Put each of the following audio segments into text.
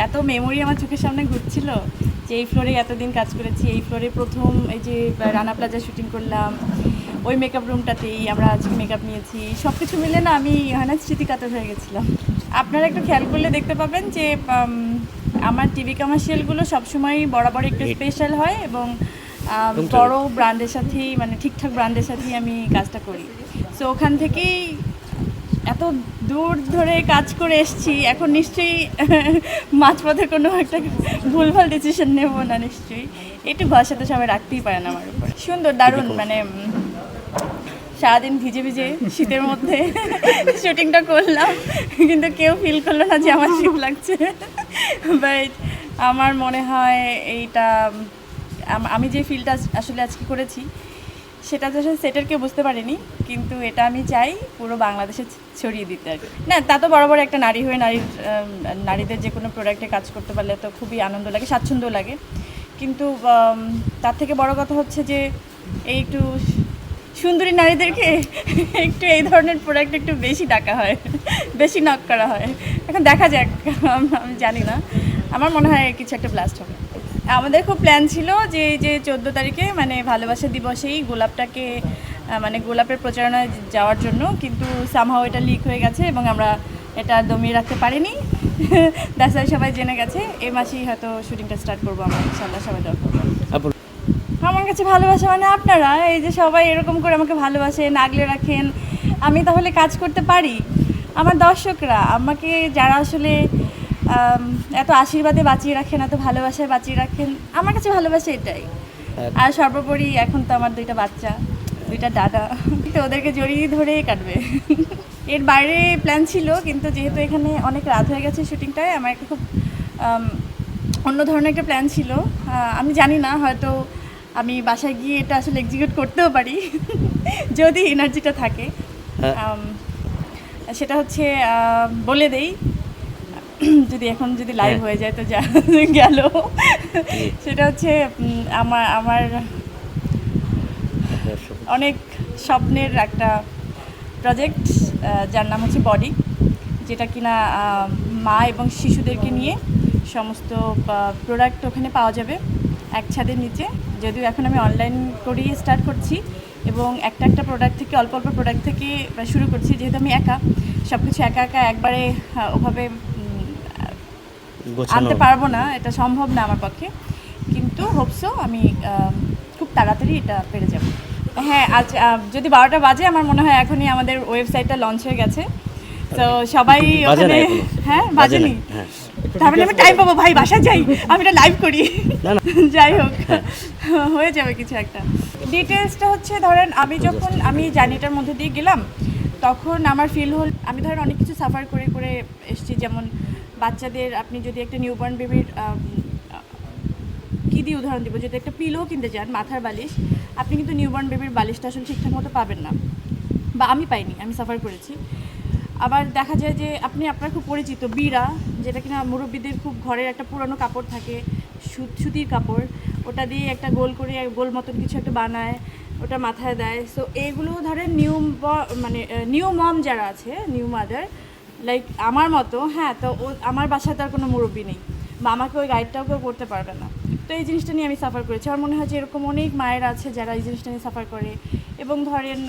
এত মেমোরি আমার চোখের সামনে ঘুরছিল যে এই ফ্লোরে এতদিন কাজ করেছি, এই ফ্লোরে প্রথম এই যে রানা প্লাজা শুটিং করলাম, ওই মেকআপ রুমটাতেই আমরা আজকে মেকআপ নিয়েছি, সব কিছু মিলে না আমি হয় না স্মৃতিকাতর হয়ে গেছিলাম। আপনারা একটু খেয়াল করলে দেখতে পাবেন যে আমার টিভি কমার্শিয়ালগুলো সবসময় বরাবর একটু স্পেশাল হয় এবং বড় ব্র্যান্ডের সাথেই মানে ঠিকঠাক ব্র্যান্ডের সাথেই আমি কাজটা করি। সো ওখান থেকেই এত দূর ধরে কাজ করে এসেছি, এখন নিশ্চয়ই মাঝপথে কোনো একটা ভুলভাল ডিসিশন নেব না নিশ্চয়ই। একটু ভরসা তো সবাই রাখতেই পারে না আমার উপর। সুন্দর, দারুণ, মানে সারাদিন ভিজে ভিজে শীতের মধ্যে শুটিংটা করলাম, কিন্তু কেউ ফিল করলো না যে আমার শীত লাগছে। বাট আমার মনে হয় এইটা আমি যে ফিলটা আসলে আজকে করেছি সেটা তো আসলে সেটের কেউ বুঝতে পারেনি, কিন্তু এটা আমি চাই পুরো বাংলাদেশে ছড়িয়ে দিতে আর কি। না, তা তো বরাবর একটা নারী হয়ে নারীদের যে কোনো প্রোডাক্টে কাজ করতে পারলে তো খুবই আনন্দ লাগে, স্বাচ্ছন্দ্য লাগে। কিন্তু তার থেকে বড় কথা হচ্ছে যে এই একটু সুন্দরী নারীদেরকে একটু এই ধরনের প্রোডাক্ট একটু বেশি ডাকা হয়, বেশি নক করা হয়। এখন দেখা যাক, আমি জানি না, আমার মনে হয় কিছু একটা ব্লাস্ট হবে। আমাদের খুব প্ল্যান ছিল যে 14 তারিখে মানে ভালোবাসা দিবসেই গোলাপটাকে মানে গোলাপের প্রচারণায় যাওয়ার জন্য, কিন্তু সামহাও এটা লিক হয়ে গেছে এবং আমরা এটা দমিয়ে রাখতে পারিনি। দ্যাটস সবাই জেনে গেছে। এই মাসেই হয়তো শুটিংটা স্টার্ট করবো আমরা, ইনশাআল্লাহ। সবাই দোয়া করবো। আমার কাছে ভালোবাসা মানে আপনারা, এই যে সবাই এরকম করে আমাকে ভালোবাসেন, আগলে রাখেন, আমি তাহলে কাজ করতে পারি। আমার দর্শকরা আমাকে যারা আসলে এত আশীর্বাদে বাঁচিয়ে রাখেন, এত ভালোবাসায় বাঁচিয়ে রাখেন, আমার কাছে ভালোবাসা এটাই। আর সর্বোপরি এখন তো আমার 2টা বাচ্চা, 2টা দাদা, তো ওদেরকে জড়িয়ে ধরেই কাটবে। এর বাইরে প্ল্যান ছিল, কিন্তু যেহেতু এখানে অনেক রাত হয়ে গেছে শুটিংটায়, আমার একটা খুব অন্য ধরনের একটা প্ল্যান ছিল। আমি জানি না, হয়তো আমি বাসায় গিয়ে এটা আসলে এক্সিকিউট করতেও পারি যদি এনার্জিটা থাকে। সেটা হচ্ছে বলে দেই, যদি লাইভ হয়ে যায় তো যা গেল। সেটা হচ্ছে আমার অনেক স্বপ্নের একটা প্রজেক্ট, যার নাম হচ্ছে বডি, যেটা কিনা মা এবং শিশুদেরকে নিয়ে সমস্ত প্রোডাক্ট ওখানে পাওয়া যাবে এক ছাদের নিচে। যদিও এখন আমি অনলাইন করেই স্টার্ট করছি এবং একটা প্রোডাক্ট থেকে অল্প প্রোডাক্ট থেকে শুরু করছি, যেহেতু আমি একা সব কিছু একা ওভাবে আনতে পারবো না, এটা সম্ভব না আমার পক্ষে, কিন্তু হোপসো আমি খুব তাড়াতাড়ি এটা পেরে যাব। হ্যাঁ, আজ যদি 12টা বাজে, আমার মনে হয় এখনই আমাদের ওয়েবসাইটটা লঞ্চ হয়ে গেছে, তো সবাই ওখানে। হ্যাঁ, বাজেনি, তাহলে আমি টাইম পাবো ভাই, বাসায় যাই, আমি এটা লাইভ করি। যাই হোক, হয়ে যাবে কিছু একটা। ডিটেলসটা হচ্ছে, ধরেন আমি জার্নিটার মধ্যে দিয়ে গেলাম, তখন আমার ফিল হল আমি ধরেন অনেক কিছু সাফার করে এসেছি। যেমন বাচ্চাদের, আপনি যদি একটা নিউবর্ন বেবির কী দিয়ে উদাহরণ দিব, যদি একটা পিলো কিনতে যান, মাথার বালিশ, আপনি কিন্তু নিউবর্ন বেবির বালিশটা আসলে ঠিকঠাক মতো পাবেন না, বা আমি পাইনি, আমি সাফার করেছি। আবার দেখা যায় যে আপনার খুব পরিচিত বিড়া, যেটা কিনা মুরব্বীদের খুব ঘরের একটা পুরনো কাপড় থাকে, সুতির কাপড়, ওটা দিয়ে একটা গোল মতন কিছু একটা বানায়, ওটা মাথায় দেয়। সো এইগুলো ধরেন নিউ মম যারা আছে, নিউ মাদার লাইক আমার মতো, হ্যাঁ, তো আমার বাসায় তার কোনো মুরব্বী নেই, বা আমাকে ওই গাইডটাও কেউ করতে পারবে না। তো এই জিনিসটা নিয়ে আমি সাফার করেছি। আমার মনে হয় যে এরকম অনেক মায়েরা আছে যারা এই জিনিসটা নিয়ে সাফার করে। এবং ধরেন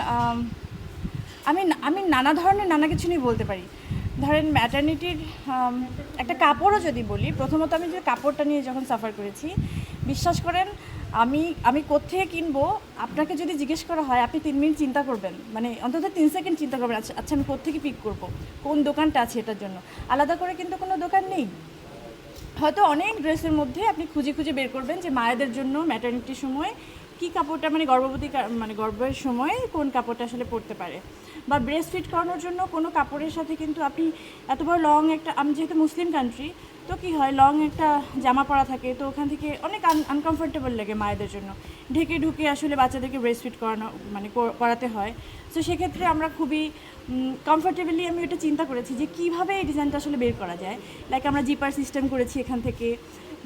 আমি নানা কিছু নিয়ে বলতে পারি। ধরেন ম্যাটারনিটির একটা কাপড়ও যদি বলি, প্রথমত আমি যে কাপড়টা নিয়ে যখন সাফার করেছি, বিশ্বাস করেন, আমি কোত্থেকে কিনবো আপনাকে যদি জিজ্ঞেস করা হয়, আপনি 3 মিনিট চিন্তা করবেন, মানে অন্তত 3 সেকেন্ড চিন্তা করবেন, আচ্ছা আমি কোত্থেকে পিক করবো, কোন দোকানটা আছে এটার জন্য। আলাদা করে কিন্তু কোনো দোকান নেই। হয়তো অনেক ড্রেসের মধ্যে আপনি খুঁজে বের করবেন যে মায়েদের জন্য ম্যাটারনিটির সময় কী কাপড়টা, মানে গর্ভের সময় কোন কাপড়টা আসলে পরতে পারে, বা ব্রেস্ট ফিট করানোর জন্য কোনো কাপড়ের সাথে কিন্তু আপনি এত বড় লং একটা, আমি যেহেতু মুসলিম কান্ট্রি, তো কী হয়, লং একটা জামা পরা থাকে, তো ওখান থেকে অনেক আনকমফোর্টেবল লাগে মায়েদের জন্য, ঢুকে আসলে বাচ্চাদেরকে ব্রেস্ট ফিট করাতে হয়। তো সেক্ষেত্রে আমরা খুবই কমফোর্টেবলি আমি এটা চিন্তা করেছি যে কীভাবে এই ডিজাইনটা আসলে বের করা যায়। লাইক আমরা জিপার সিস্টেম করেছি এখান থেকে,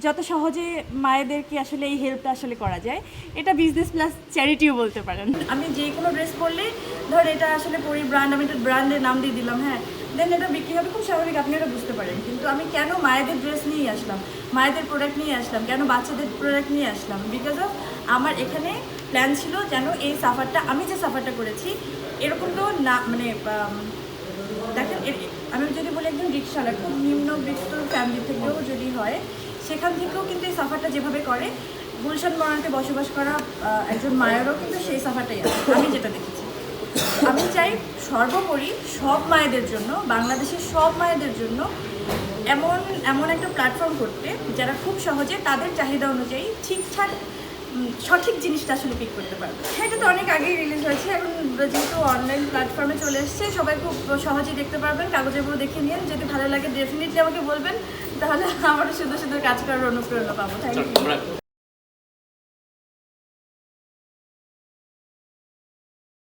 যত সহজে মায়েদেরকে আসলে এই হেল্পটা আসলে করা যায়। এটা বিজনেস প্লাস চ্যারিটিও বলতে পারেন। আমি যে কোনো ড্রেস পরলে, ধর এটা আসলে পরি ব্র্যান্ড, আমি একটা ব্র্যান্ডের নাম দিয়ে দিলাম, হ্যাঁ, দেন এটা বিক্রি হবে খুব স্বাভাবিক, আপনি এটা বুঝতে পারেন। কিন্তু আমি কেন মায়েদের ড্রেস নিয়ে আসলাম, মায়েদের প্রোডাক্ট নিয়ে আসলাম, কেন বাচ্চাদের প্রোডাক্ট নিয়ে আসলাম? বিকজ অফ আমার এখানে প্ল্যান ছিল যেন এই সাফারটা, আমি যে সাফারটা করেছি এরকম তো না, মানে দেখেন আমি যদি বলি একজন রিক্সাওয়ালা খুব নিম্নবিত্ত ফ্যামিলি থেকেও যদি হয়, সেখান থেকেও কিন্তু এই সাফারটা যেভাবে করে, গুলশান মরানকে বসবাস করা একজন মায়েরও কিন্তু সেই সাফারটাই আছে, আমি যেটা দেখেছি। আমি চাই সর্বোপরি সব মায়েদের জন্য, বাংলাদেশের সব মায়েদের জন্য এমন এমন একটা প্ল্যাটফর্ম করতে, যারা খুব সহজে তাদের চাহিদা অনুযায়ী ঠিকঠাক সঠিক জিনিসটা আসলে পিক করতে পারবে। হ্যাঁ, এটা তো অনেক আগেই রিলিজ হয়েছে, এখন যেহেতু অনলাইন প্ল্যাটফর্মে চলে এসছে, সবাই খুব সহজেই দেখতে পারবেন। কাগজের বই দেখে নিন, যদি ভালো লাগে ডেফিনেটলি আমাকে বলবেন, তাহলে আমারও সুন্দর সুন্দর কাজ করার অনুপ্রেরণা পাবো। Thank you.